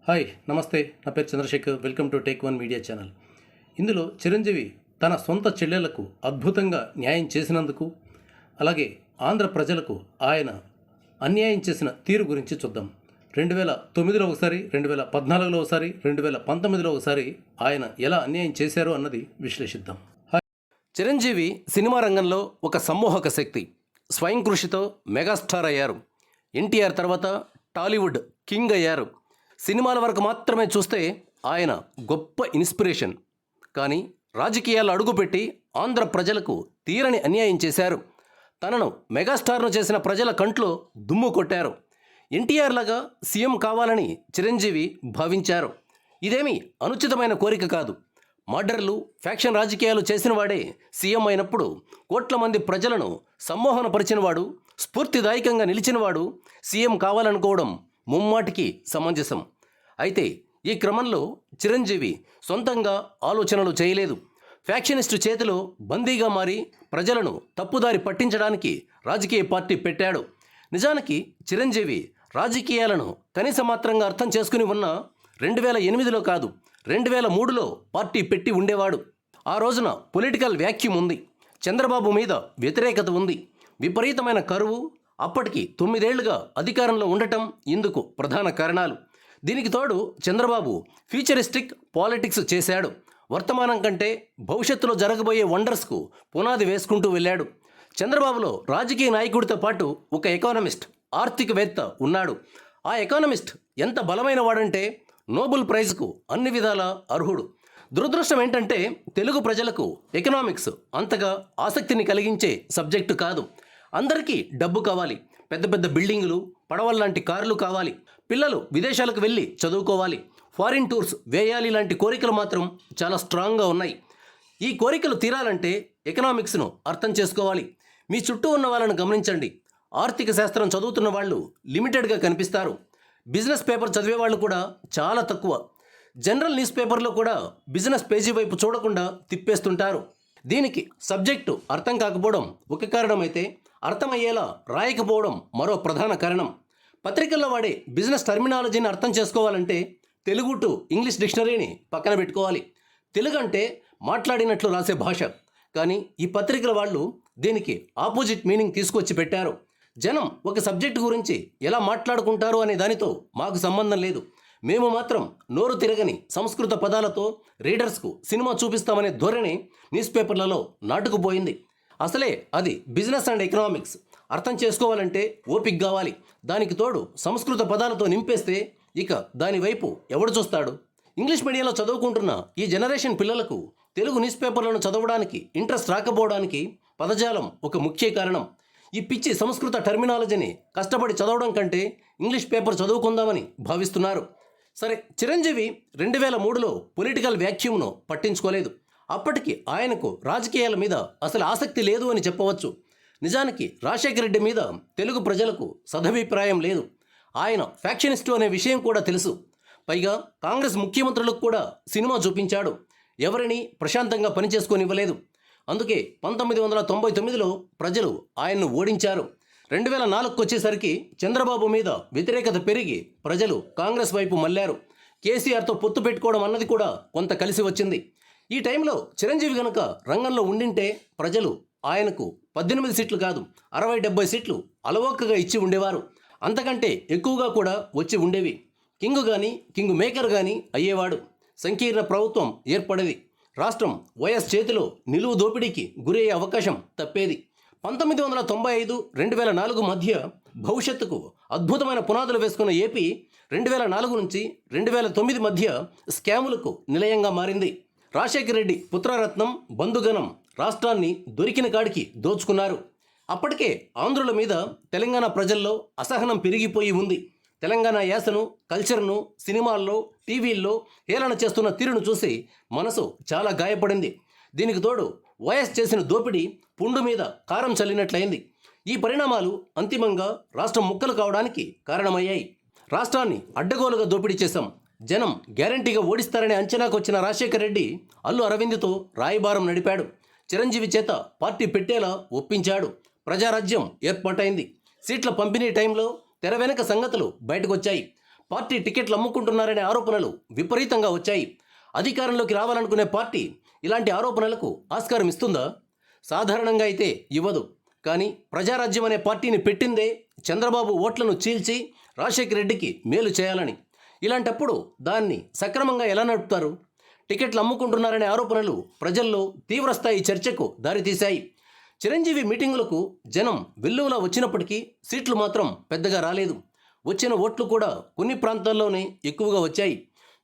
Hi నమస్తే, నా పేరు Chandrashekhar. Welcome to take one media channel. ఇందులో చిరంజీవి తన సొంత చెల్లెళ్లకు అద్భుతంగా న్యాయం చేసినందుకు, అలాగే ఆంధ్ర ప్రజలకు ఆయన అన్యాయం చేసిన తీరు గురించి చూద్దాం. 2009లో ఒకసారి, 2014లో ఒకసారి, 2019లో ఒకసారి ఆయన ఎలా అన్యాయం చేశారో అన్నది విశ్లేషిద్దాం. చిరంజీవి సినిమా రంగంలో ఒక సమ్మోహక శక్తి. స్వయం కృషితో మెగాస్టార్ అయ్యారు. ఎన్టీఆర్ తర్వాత టాలీవుడ్ కింగ్ అయ్యారు. సినిమాల వరకు మాత్రమే చూస్తే ఆయన గొప్ప ఇన్స్పిరేషన్. కానీ రాజకీయాలు అడుగుపెట్టి ఆంధ్ర ప్రజలకు తీరని అన్యాయం చేశారు. తనను మెగాస్టార్ను చేసిన ప్రజల కంట్లో దుమ్ము కొట్టారు. ఎన్టీఆర్ లాగా సీఎం కావాలని చిరంజీవి భావించారు. ఇదేమీ అనుచితమైన కోరిక కాదు. మర్డర్లు, ఫ్యాక్షన్ రాజకీయాలు చేసినవాడే సీఎం అయినప్పుడు కోట్ల మంది ప్రజలను సమ్మోహనపరిచినవాడు, స్ఫూర్తిదాయకంగా నిలిచినవాడు సీఎం కావాలనుకోవడం ముమ్మాటికి సమంజసం. అయితే ఈ క్రమంలో చిరంజీవి సొంతంగా ఆలోచనలు చేయలేదు. ఫ్యాక్షనిస్టు చేతిలో బందీగా మారి ప్రజలను తప్పుదారి పట్టించడానికి రాజకీయ పార్టీ పెట్టాడు. నిజానికి చిరంజీవి రాజకీయాలను కనీస మాత్రంగా అర్థం చేసుకుని ఉన్న 2008లో కాదు, 2003లో పార్టీ పెట్టి ఉండేవాడు. ఆ రోజున పొలిటికల్ వ్యాక్యూమ్ ఉంది. చంద్రబాబు మీద వ్యతిరేకత ఉంది. విపరీతమైన కరువు, అప్పటికి 9 ఏళ్లుగా అధికారంలో ఉండటం ఇందుకు ప్రధాన కారణాలు. దీనికి తోడు చంద్రబాబు ఫ్యూచరిస్టిక్ పాలిటిక్స్ చేశాడు. వర్తమానం కంటే భవిష్యత్తులో జరగబోయే వండర్స్కు పునాది వేసుకుంటూ వెళ్ళాడు. చంద్రబాబులో రాజకీయ నాయకుడితో పాటు ఒక ఎకానమిస్ట్, ఆర్థికవేత్త ఉన్నాడు. ఆ ఎకానమిస్ట్ ఎంత బలమైన వాడంటే నోబెల్ ప్రైజ్కు అన్ని విధాలా అర్హుడు. దురదృష్టం ఏంటంటే తెలుగు ప్రజలకు ఎకనామిక్స్ అంతగా ఆసక్తిని కలిగించే సబ్జెక్టు కాదు. అందరికీ డబ్బు కావాలి, పెద్ద పెద్ద బిల్డింగులు, పడవల్లాంటి కార్లు కావాలి, పిల్లలు విదేశాలకు వెళ్ళి చదువుకోవాలి, ఫారిన్ టూర్స్ వేయాలి లాంటి కోరికలు మాత్రం చాలా స్ట్రాంగ్గా ఉన్నాయి. ఈ కోరికలు తీరాలంటే ఎకనామిక్స్ను అర్థం చేసుకోవాలి. మీ చుట్టూ ఉన్న వాళ్ళను గమనించండి. ఆర్థిక శాస్త్రం చదువుతున్న వాళ్ళు లిమిటెడ్గా కనిపిస్తారు. బిజినెస్ పేపర్ చదివే వాళ్ళు కూడా చాలా తక్కువ. జనరల్ న్యూస్ పేపర్లో కూడా బిజినెస్ పేజీ వైపు చూడకుండా తిప్పేస్తుంటారు. దీనికి సబ్జెక్టు అర్థం కాకపోవడం ఒక కారణమైతే, అర్థమయ్యేలా రాయకపోవడం మరో ప్రధాన కారణం. పత్రికల్లో వాడే బిజినెస్ టర్మినాలజీని అర్థం చేసుకోవాలంటే తెలుగు టు ఇంగ్లీష్ డిక్షనరీని పక్కన పెట్టుకోవాలి. తెలుగు అంటే మాట్లాడినట్లు రాసే భాష. కానీ ఈ పత్రికల వాళ్ళు దీనికి ఆపోజిట్ మీనింగ్ తీసుకొచ్చి పెట్టారు. జనం ఒక సబ్జెక్టు గురించి ఎలా మాట్లాడుకుంటారు అనే దానితో మాకు సంబంధం లేదు. మేము మాత్రం నోరు తిరగని సంస్కృత పదాలతో రీడర్స్కు సినిమా చూపిస్తామనే ధోరణి న్యూస్ పేపర్లలో నాటుకుపోయింది. అసలే అది బిజినెస్ అండ్ ఎకనామిక్స్. అర్థం చేసుకోవాలంటే ఓపిక కావాలి. దానికి తోడు సంస్కృత పదాలతో నింపేస్తే ఇక దానివైపు ఎవడు చూస్తాడు? ఇంగ్లీష్ మీడియంలో చదువుకుంటున్న ఈ జనరేషన్ పిల్లలకు తెలుగు న్యూస్ పేపర్లను చదవడానికి ఇంట్రెస్ట్ రాకపోవడానికి పదజాలం ఒక ముఖ్య కారణం. ఈ పిచ్చి సంస్కృత టర్మినాలజీని కష్టపడి చదవడం కంటే ఇంగ్లీష్ పేపర్ చదువుకుందామని భావిస్తున్నారు. సరే, చిరంజీవి 2003లో పొలిటికల్ వ్యాక్యూమ్ను పట్టించుకోలేదు. అప్పటికి ఆయనకు రాజకీయాల మీద అసలు ఆసక్తి లేదు అని చెప్పవచ్చు. నిజానికి రాజశేఖర రెడ్డి మీద తెలుగు ప్రజలకు సదభిప్రాయం లేదు. ఆయన ఫ్యాక్షనిస్టు అనే విషయం కూడా తెలుసు. పైగా కాంగ్రెస్ ముఖ్యమంత్రులకు కూడా సినిమా చూపించాడు. ఎవరిని ప్రశాంతంగా పనిచేసుకోనివ్వలేదు. అందుకే 1999లో ప్రజలు ఆయన్ను ఓడించారు. 2004కు వచ్చేసరికి చంద్రబాబు మీద వ్యతిరేకత పెరిగి ప్రజలు కాంగ్రెస్ వైపు మళ్లారు. కేసీఆర్తో పొత్తు పెట్టుకోవడం అన్నది కూడా కొంత కలిసి వచ్చింది. ఈ టైంలో చిరంజీవి గనుక రంగంలో ఉండింటే ప్రజలు ఆయనకు 18 సీట్లు కాదు, 60-70 సీట్లు అలవోకగా ఇచ్చి ఉండేవారు. అంతకంటే ఎక్కువగా కూడా వచ్చి ఉండేవి. కింగ్ కానీ, కింగ్ మేకర్ కానీ అయ్యేవాడు. సంకీర్ణ ప్రభుత్వం ఏర్పడేది. రాష్ట్రం వైఎస్ చేతిలో నిలువు దోపిడీకి గురయ్యే అవకాశం తప్పేది. 1995-2004 మధ్య భవిష్యత్తుకు అద్భుతమైన పునాదులు వేసుకున్న ఏపీ 2004 నుంచి 2009 మధ్య స్కాములకు నిలయంగా మారింది. రాజశేఖర రెడ్డి పుత్రరత్నం, బంధుగణం రాష్ట్రాన్ని దొరికిన కాడికి దోచుకున్నారు. అప్పటికే ఆంధ్రుల మీద తెలంగాణ ప్రజల్లో అసహనం పెరిగిపోయి ఉంది. తెలంగాణ యాసను, కల్చర్ను సినిమాల్లో, టీవీల్లో హేళన చేస్తున్న తీరును చూసి మనసు చాలా గాయపడింది. దీనికి తోడు వైఎస్ చేసిన దోపిడీ పుండు మీద కారం చల్లినట్లయింది. ఈ పరిణామాలు అంతిమంగా రాష్ట్రం ముక్కలు కావడానికి కారణమయ్యాయి. రాష్ట్రాన్ని అడ్డగోలుగా దోపిడీ చేశాం, జనం గ్యారంటీగా ఓడిస్తారనే అంచనాకు వచ్చిన రాజశేఖర రెడ్డి అల్లు అరవింద్తో రాయబారం నడిపాడు. చిరంజీవి చేత పార్టీ పెట్టేలా ఒప్పించాడు. ప్రజారాజ్యం ఏర్పాటైంది. సీట్ల పంపిణీ టైంలో తెర వెనక సంగతులు బయటకొచ్చాయి. పార్టీ టికెట్లు అమ్ముకుంటున్నారనే ఆరోపణలు విపరీతంగా వచ్చాయి. అధికారంలోకి రావాలనుకునే పార్టీ ఇలాంటి ఆరోపణలకు ఆస్కారం ఇస్తుందా? సాధారణంగా అయితే ఇవ్వదు. కానీ ప్రజారాజ్యం అనే పార్టీని పెట్టిందే చంద్రబాబు ఓట్లను చీల్చి రాజశేఖర రెడ్డికి మేలు చేయాలని. ఇలాంటప్పుడు దాన్ని సక్రమంగా ఎలా నడుపుతారు? టికెట్లు అమ్ముకుంటున్నారనే ఆరోపణలు ప్రజల్లో తీవ్రస్థాయి చర్చకు దారితీశాయి. చిరంజీవి మీటింగులకు జనం వెల్లువలా వచ్చినప్పటికీ సీట్లు మాత్రం పెద్దగా రాలేదు. వచ్చిన ఓట్లు కూడా కొన్ని ప్రాంతాల్లోనే ఎక్కువగా వచ్చాయి.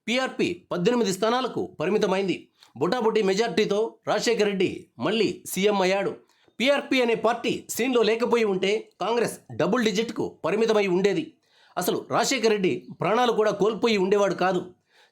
పీఆర్పీ 18 స్థానాలకు పరిమితమైంది. బుటాబుటి మెజార్టీతో రాజశేఖర రెడ్డి మళ్ళీ సీఎం అయ్యాడు. పీఆర్పీ అనే పార్టీ సీన్లో లేకపోయి ఉంటే కాంగ్రెస్ డబుల్ డిజిట్కు పరిమితమై ఉండేది. అసలు రాజశేఖర రెడ్డి ప్రాణాలు కూడా కోల్పోయి ఉండేవాడు కాదు.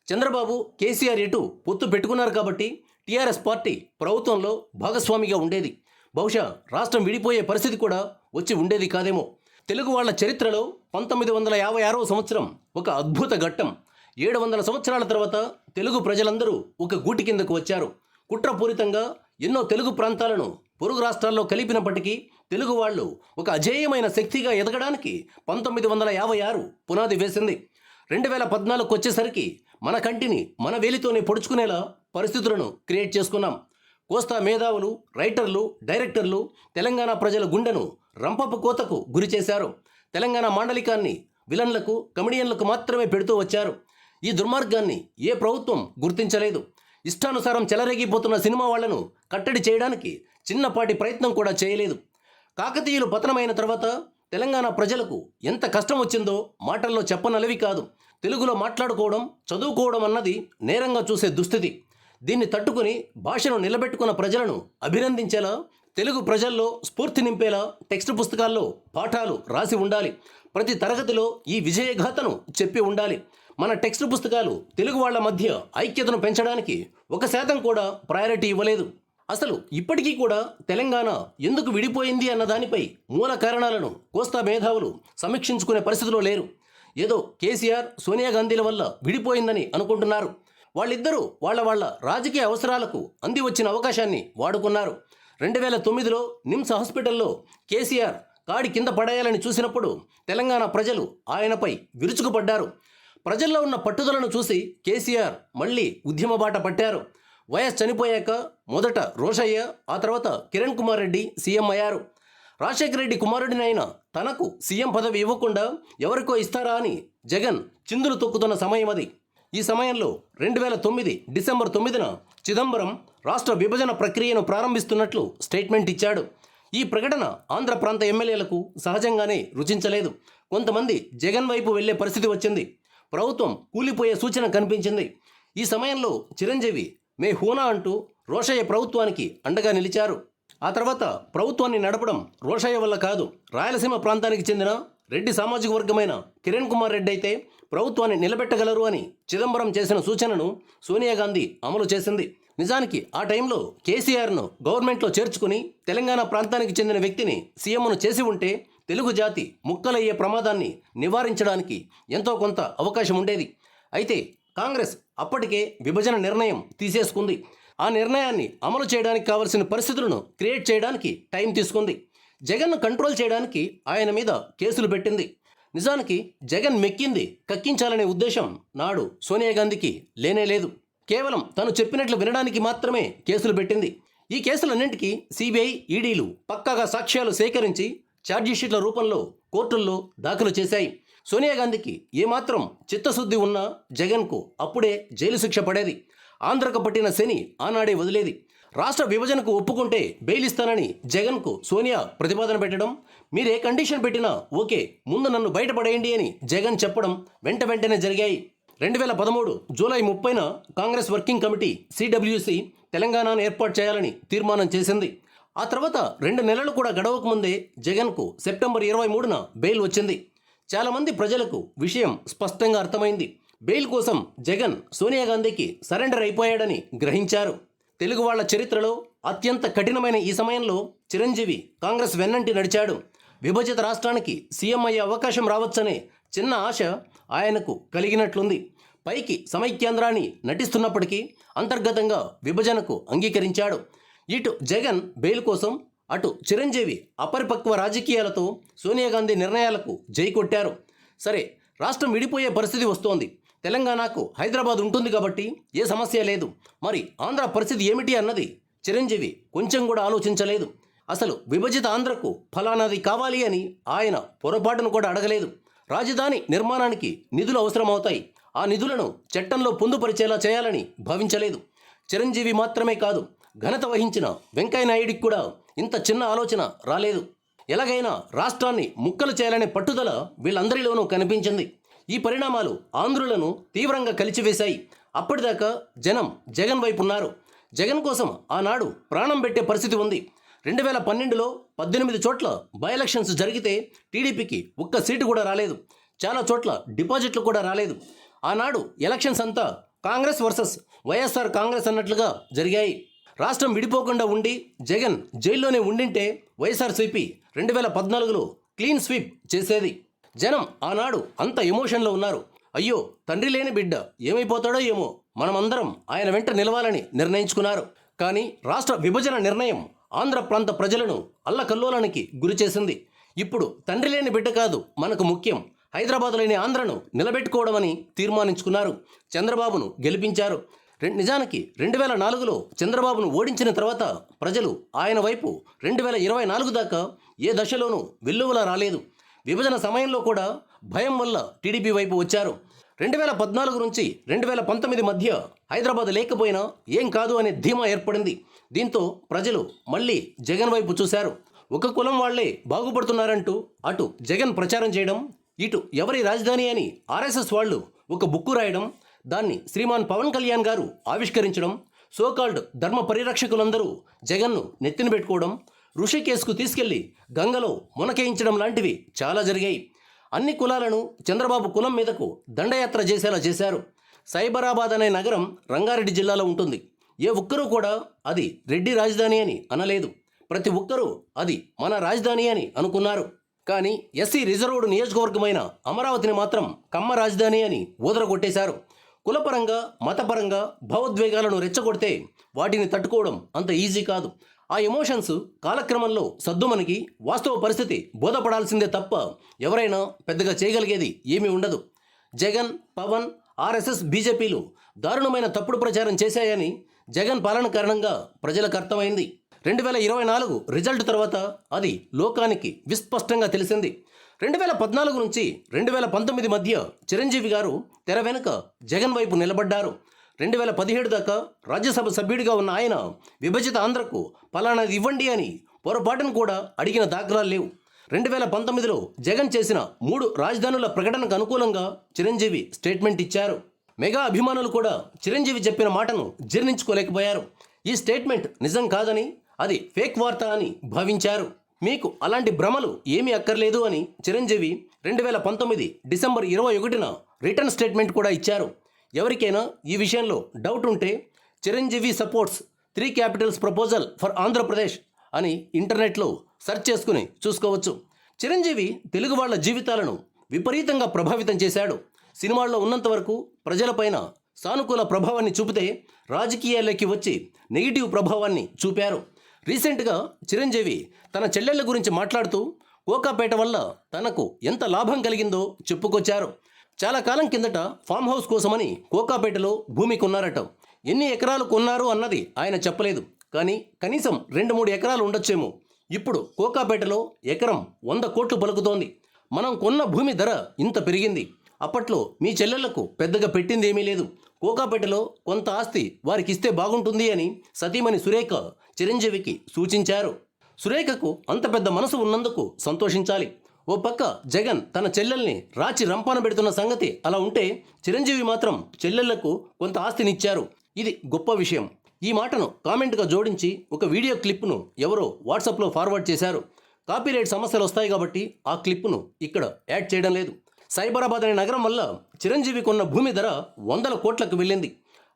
చంద్రబాబు, కేసీఆర్ ఎటు పొత్తు పెట్టుకున్నారు కాబట్టి టీఆర్ఎస్ పార్టీ ప్రభుత్వంలో భాగస్వామిగా ఉండేది. బహుశా రాష్ట్రం విడిపోయే పరిస్థితి కూడా వచ్చి ఉండేది కాదేమో. తెలుగు వాళ్ళ చరిత్రలో 1956వ సంవత్సరం ఒక అద్భుత ఘట్టం. 700 సంవత్సరాల తర్వాత తెలుగు ప్రజలందరూ ఒక గూటి కిందకు వచ్చారు. కుట్రపూరితంగా ఎన్నో తెలుగు ప్రాంతాలను పొరుగు రాష్ట్రాల్లో కలిపినప్పటికీ తెలుగు వాళ్ళు ఒక అజేయమైన శక్తిగా ఎదగడానికి 1956 పునాది వేసింది. 2014కు వచ్చేసరికి మన కంటిని మన వేలితోనే పొడుచుకునేలా పరిస్థితులను క్రియేట్ చేసుకున్నాం. కోస్తా మేధావులు, రైటర్లు, డైరెక్టర్లు తెలంగాణ ప్రజల గుండెను రంపపు కోతకు గురి చేశారు. తెలంగాణ మాండలికాన్ని విలన్లకు, కమెడియన్లకు మాత్రమే పెడుతూ వచ్చారు. ఈ దుర్మార్గాన్ని ఏ ప్రభుత్వం గుర్తించలేదు. ఇష్టానుసారం చెలరేగిపోతున్న సినిమా వాళ్లను కట్టడి చేయడానికి చిన్నపాటి ప్రయత్నం కూడా చేయలేదు. కాకతీయులు పతనమైన తర్వాత తెలంగాణ ప్రజలకు ఎంత కష్టం వచ్చిందో మాటల్లో చెప్పనలవి కాదు. తెలుగులో మాట్లాడుకోవడం, చదువుకోవడం అన్నది నేరంగా చూసే దుస్థితి. దీన్ని తట్టుకుని భాషను నిలబెట్టుకున్న ప్రజలను అభినందించేలా, తెలుగు ప్రజల్లో స్ఫూర్తి నింపేలా టెక్స్ట్ పుస్తకాల్లో పాఠాలు రాసి ఉండాలి. ప్రతి తరగతిలో ఈ విజయగాథను చెప్పి ఉండాలి. మన టెక్స్ట్ పుస్తకాలు తెలుగు వాళ్ళ మధ్య ఐక్యతను పెంచడానికి 1% కూడా ప్రయారిటీ ఇవ్వలేదు. అసలు ఇప్పటికీ కూడా తెలంగాణ ఎందుకు విడిపోయింది అన్న దానిపై మూల కారణాలను కోస్తా మేధావులు సమీక్షించుకునే పరిస్థితిలో లేరు. ఏదో కేసీఆర్, సోనియా గాంధీల వల్ల విడిపోయిందని అనుకుంటున్నారు. వాళ్ళిద్దరూ వాళ్ళ రాజకీయ అవసరాలకు అంది వచ్చిన అవకాశాన్ని వాడుకున్నారు. 2009లో నిమ్స్ హాస్పిటల్లో కేసీఆర్ కాడి కింద పడేయాలని చూసినప్పుడు తెలంగాణ ప్రజలు ఆయనపై విరుచుకుపడ్డారు. ప్రజల్లో ఉన్న పట్టుదలను చూసి కేసీఆర్ మళ్ళీ ఉద్యమ బాట పట్టారు. వైఎస్ చనిపోయాక మొదట రోషయ్య, ఆ తర్వాత కిరణ్ కుమార్ రెడ్డి సీఎం అయ్యారు. రాజశేఖర రెడ్డి కుమారుడినైనా తనకు సీఎం పదవి ఇవ్వకుండా ఎవరికో ఇస్తారా అని జగన్ చిందులు తొక్కుతున్న సమయం అది. ఈ సమయంలో 2009 డిసెంబర్ 9న చిదంబరం రాష్ట్ర విభజన ప్రక్రియను ప్రారంభిస్తున్నట్లు స్టేట్మెంట్ ఇచ్చాడు. ఈ ప్రకటన ఆంధ్ర ప్రాంత ఎమ్మెల్యేలకు సహజంగానే రుచించలేదు. కొంతమంది జగన్ వైపు వెళ్లే పరిస్థితి వచ్చింది. ప్రభుత్వం కూలిపోయే సూచన కనిపించింది. ఈ సమయంలో చిరంజీవి మే హూనా అంటూ రోషయ్య ప్రభుత్వానికి అండగా నిలిచారు. ఆ తర్వాత ప్రభుత్వాన్ని నడపడం రోషయ్య వల్ల కాదు, రాయలసీమ ప్రాంతానికి చెందిన రెడ్డి సామాజిక వర్గమైన కిరణ్ కుమార్ రెడ్డి అయితే ప్రభుత్వాన్ని నిలబెట్టగలరు అని చిదంబరం చేసిన సూచనను సోనియా గాంధీ అమలు చేసింది. నిజానికి ఆ టైంలో కేసీఆర్ను గవర్నమెంట్లో చేర్చుకుని తెలంగాణ ప్రాంతానికి చెందిన వ్యక్తిని సీఎంను చేసి ఉంటే తెలుగు జాతి ముక్కలయ్యే ప్రమాదాన్ని నివారించడానికి ఎంతో కొంత అవకాశం ఉండేది. అయితే కాంగ్రెస్ అప్పటికే విభజన నిర్ణయం తీసేసుకుంది. ఆ నిర్ణయాన్ని అమలు చేయడానికి కావలసిన పరిస్థితులను క్రియేట్ చేయడానికి టైం తీసుకుంది. జగన్ను కంట్రోల్ చేయడానికి ఆయన మీద కేసులు పెట్టింది. నిజానికి జగన్ మెక్కింది కక్కించాలనే ఉద్దేశం నాడు సోనియా గాంధీకి లేనేలేదు. కేవలం తను చెప్పినట్లు వినడానికి మాత్రమే కేసులు పెట్టింది. ఈ కేసులన్నింటికీ సిబిఐ, ఈడీలు పక్కాగా సాక్ష్యాలు సేకరించి ఛార్జిషీట్ల రూపంలో కోర్టుల్లో దాఖలు చేశాయి. సోనియా గాంధీకి ఏమాత్రం చిత్తశుద్ధి ఉన్నా జగన్కు అప్పుడే జైలు శిక్ష పడేది. ఆంధ్రకు పట్టిన శని ఆనాడే వదిలేది. రాష్ట్ర విభజనకు ఒప్పుకుంటే బెయిల్ ఇస్తానని జగన్కు సోనియా ప్రతిపాదన పెట్టడం, మీరు ఏ కండిషన్ పెట్టినా ఓకే, ముందు నన్ను బయటపడేయండి అని జగన్ చెప్పడం వెంటనే జరిగాయి. 2013 జూలై 30న కాంగ్రెస్ వర్కింగ్ కమిటీ సిడబ్ల్యూసి తెలంగాణను ఏర్పాటు చేయాలని తీర్మానం చేసింది. ఆ తర్వాత 2 నెలలు కూడా గడవక ముందే జగన్కు సెప్టెంబర్ 23న బెయిల్ వచ్చింది. చాలామంది ప్రజలకు విషయం స్పష్టంగా అర్థమైంది. బెయిల్ కోసం జగన్ సోనియా గాంధీకి సరెండర్ అయిపోయాడని గ్రహించారు. తెలుగు వాళ్ల చరిత్రలో అత్యంత కఠినమైన ఈ సమయంలో చిరంజీవి కాంగ్రెస్ వెన్నంటి నడిచాడు. విభజిత రాష్ట్రానికి సీఎం అయ్యే అవకాశం రావచ్చనే చిన్న ఆశ ఆయనకు కలిగినట్లుంది. పైకి సమైక్యాంధ్రాన్ని నటిస్తున్నప్పటికీ అంతర్గతంగా విభజనకు అంగీకరించాడు. ఇటు జగన్ బెయిల్ కోసం, అటు చిరంజీవి అపరిపక్వ రాజకీయాలతో సోనియా గాంధీ నిర్ణయాలకు జై కొట్టారు. సరే, రాష్ట్రం విడిపోయే పరిస్థితి వస్తోంది. తెలంగాణకు హైదరాబాద్ ఉంటుంది కాబట్టి ఏ సమస్య లేదు. మరి ఆంధ్ర పరిస్థితి ఏమిటి అన్నది చిరంజీవి కొంచెం కూడా ఆలోచించలేదు. అసలు విభజిత ఆంధ్రకు ఫలానాది కావాలి అని ఆయన పొరపాటును కూడా అడగలేదు. రాజధాని నిర్మాణానికి నిధులు అవసరమవుతాయి, ఆ నిధులను చట్టంలో పొందుపరిచేలా చేయాలని భావించలేదు. చిరంజీవి మాత్రమే కాదు, ఘనత వహించిన వెంకయ్య నాయుడికి కూడా ఇంత చిన్న ఆలోచన రాలేదు. ఎలాగైనా రాష్ట్రాన్ని ముక్కలు చేయాలనే పట్టుదల వీళ్ళందరిలోనూ కనిపించింది. ఈ పరిణామాలు ఆంధ్రులను తీవ్రంగా కలిచివేశాయి. అప్పటిదాకా జనం జగన్ వైపు ఉన్నారు. జగన్ కోసం ఆనాడు ప్రాణం పెట్టే పరిస్థితి ఉంది. 2012లో 18 చోట్ల బై ఎలక్షన్స్ జరిగితే టీడీపీకి ఒక్క సీటు కూడా రాలేదు. చాలా చోట్ల డిపాజిట్లు కూడా రాలేదు. ఆనాడు ఎలక్షన్స్ అంతా కాంగ్రెస్ వర్సెస్ వైఎస్ఆర్ కాంగ్రెస్ అన్నట్లుగా జరిగాయి. రాష్ట్రం విడిపోకుండా ఉండి జగన్ జైల్లోనే ఉండింటే వైఎస్ఆర్సీపీ 2014లో క్లీన్ స్వీప్ చేసేది. జనం ఆనాడు అంత ఎమోషన్లో ఉన్నారు. అయ్యో, తండ్రి లేని బిడ్డ ఏమైపోతాడో ఏమో, మనమందరం ఆయన వెంట నిలవాలని నిర్ణయించుకున్నారు. కానీ రాష్ట్ర విభజన నిర్ణయం ఆంధ్ర ప్రాంత ప్రజలను అల్లకల్లోలానికి గురి చేసింది. ఇప్పుడు తండ్రి లేని బిడ్డ కాదు మనకు ముఖ్యం, హైదరాబాద్ లేని ఆంధ్రను నిలబెట్టుకోవడమని తీర్మానించుకున్నారు. చంద్రబాబును గెలిపించారు. నిజానికి 2004లో చంద్రబాబును ఓడించిన తర్వాత ప్రజలు ఆయన వైపు 2024 దాకా ఏ దశలోనూ వెల్లువలా రాలేదు. విభజన సమయంలో కూడా భయం వల్ల టీడీపీ వైపు వచ్చారు. 2014 నుంచి 2019 మధ్య హైదరాబాద్ లేకపోయినా ఏం కాదు అనే ధీమా ఏర్పడింది. దీంతో ప్రజలు మళ్ళీ జగన్ వైపు చూశారు. ఒక కులం వాళ్లే బాగుపడుతున్నారంటూ అటు జగన్ ప్రచారం చేయడం, ఇటు ఎవరి రాజధాని అని ఆర్ఎస్ఎస్ వాళ్ళు ఒక బుక్కు రాయడం, దాన్ని శ్రీమాన్ పవన్ కళ్యాణ్ గారు ఆవిష్కరించడం, సోకాల్డ్ ధర్మ పరిరక్షకులందరూ జగన్ను నెత్తిన పెట్టుకోవడం, ఋషికేశ్కు తీసుకెళ్లి గంగలో మునకేయించడం లాంటివి చాలా జరిగాయి. అన్ని కులాలను చంద్రబాబు కులం మీదకు దండయాత్ర చేసేలా చేశారు. సైబరాబాద్ అనే నగరం రంగారెడ్డి జిల్లాలో ఉంటుంది. ఏ ఒక్కరూ కూడా అది రెడ్డి రాజధాని అని అనలేదు. ప్రతి ఒక్కరూ అది మన రాజధాని అని అనుకున్నారు. కానీ ఎస్సీ రిజర్వ్డ్ నియోజకవర్గమైన అమరావతిని మాత్రం కమ్మ రాజధాని అని ఊదరగొట్టేశారు. కులపరంగా మతపరంగా భావోద్వేగాలను రెచ్చగొడితే వాటిని తట్టుకోవడం అంత ఈజీ కాదు. ఆ ఎమోషన్స్ కాలక్రమంలో సద్దుమణికి వాస్తవ పరిస్థితి బోధపడాల్సిందే తప్ప ఎవరైనా పెద్దగా చేయగలిగేది ఏమీ ఉండదు. జగన్, పవన్, ఆర్ఎస్ఎస్, బీజేపీలు దారుణమైన తప్పుడు ప్రచారం చేశాయని జగన్ పాలన కారణంగా ప్రజలకు అర్థమైంది. 2024 రిజల్ట్ తర్వాత అది లోకానికి విస్పష్టంగా తెలిసింది. 2014 నుంచి 2019 మధ్య చిరంజీవి గారు తెర వెనుక జగన్ వైపు నిలబడ్డారు. 2017 దాకా రాజ్యసభ సభ్యుడిగా ఉన్న ఆయన విభజిత ఆంధ్రకు ఫలానాది ఇవ్వండి అని పొరపాటును కూడా అడిగిన దాఖలాలు లేవు. 2019లో జగన్ చేసిన 3 రాజధానుల ప్రకటనకు అనుకూలంగా చిరంజీవి స్టేట్మెంట్ ఇచ్చారు. మెగా అభిమానులు కూడా చిరంజీవి చెప్పిన మాటను జీర్ణించుకోలేకపోయారు. ఈ స్టేట్మెంట్ నిజం కాదని, అది ఫేక్ వార్త అని భావించారు. మీకు అలాంటి భ్రమలు ఏమీ అక్కర్లేదు అని చిరంజీవి 2019 డిసెంబర్ 21న రిటర్న్ స్టేట్మెంట్ కూడా ఇచ్చారు. ఎవరికైనా ఈ విషయంలో డౌట్ ఉంటే Chiranjeevi supports 3 Capitals proposal for Andhra Pradesh అని ఇంటర్నెట్లో సెర్చ్ చేసుకుని చూసుకోవచ్చు. చిరంజీవి తెలుగు వాళ్ళ జీవితాలను విపరీతంగా ప్రభావితం చేశాడు. సినిమాల్లో ఉన్నంత వరకు ప్రజలపైన సానుకూల ప్రభావాన్ని చూపితే రాజకీయాల్లోకి వచ్చి నెగిటివ్ ప్రభావాన్ని చూపారు. రీసెంట్గా చిరంజీవి తన చెల్లెళ్ళ గురించి మాట్లాడుతూ కోకాపేట వల్ల తనకు ఎంత లాభం కలిగిందో చెప్పుకొచ్చారు. చాలా కాలం కిందట ఫామ్ హౌస్ కోసమని కోకాపేటలో భూమి కొన్నారట. ఎన్ని ఎకరాలు కొన్నారు అన్నది ఆయన చెప్పలేదు, కానీ కనీసం 2-3 ఎకరాలు ఉండొచ్చేమో. ఇప్పుడు కోకాపేటలో ఎకరం 100 కోట్లు పలుకుతోంది. మనం కొన్న భూమి ధర ఇంత పెరిగింది. అప్పట్లో మీ చెల్లెళ్లకు పెద్దగా పెట్టింది ఏమీ లేదు. కోకాపేటలో కొంత ఆస్తి వారికి ఇస్తే బాగుంటుంది అని సతీమణి సురేఖ చిరంజీవికి సూచించారు. సురేఖకు అంత పెద్ద మనసు ఉన్నందుకు సంతోషించాలి. ఓ పక్క జగన్ తన చెల్లెల్ని రాచి రంపాన పెడుతున్న సంగతి అలా ఉంటే, చిరంజీవి మాత్రం చెల్లెళ్లకు కొంత ఆస్తినిచ్చారు. ఇది గొప్ప విషయం. ఈ మాటను కామెంట్గా జోడించి ఒక వీడియో క్లిప్ను ఎవరో వాట్సాప్లో ఫార్వర్డ్ చేశారు. కాపీరైట్ సమస్యలు వస్తాయి కాబట్టి ఆ క్లిప్ను ఇక్కడ యాడ్ చేయడం లేదు. సైబరాబాద్ అనే నగరం వల్ల చిరంజీవి కొన్న భూమి ధర 100 కోట్లకు వెళ్ళింది.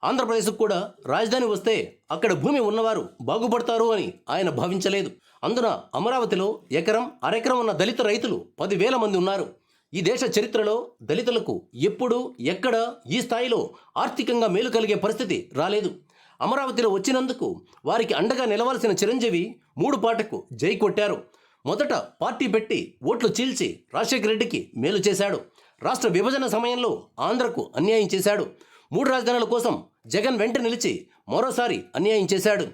ఆంధ్రప్రదేశ్కు కూడా రాజధాని వస్తే అక్కడ భూమి ఉన్నవారు బాగుపడతారు అని ఆయన భావించలేదు. అందున అమరావతిలో ఎకరం అరెకరం ఉన్న దళిత రైతులు 10,000 మంది ఉన్నారు. ఈ దేశ చరిత్రలో దళితులకు ఎప్పుడు ఎక్కడ ఈ స్థాయిలో ఆర్థికంగా మేలు కలిగే పరిస్థితి రాలేదు. అమరావతిలో వచ్చినందుకు వారికి అండగా నిలవాల్సిన చిరంజీవి 3 పాటకు జై కొట్టారు. మొదట పార్టీ పెట్టి ఓట్లు చీల్చి రాజశేఖర రెడ్డికి మేలు చేశాడు. రాష్ట్ర విభజన సమయంలో ఆంధ్రకు అన్యాయం చేశాడు. 3 రాజధానుల కోసం జగన్ వెంట నిలిచి మరోసారి అన్యాయం చేశాడు.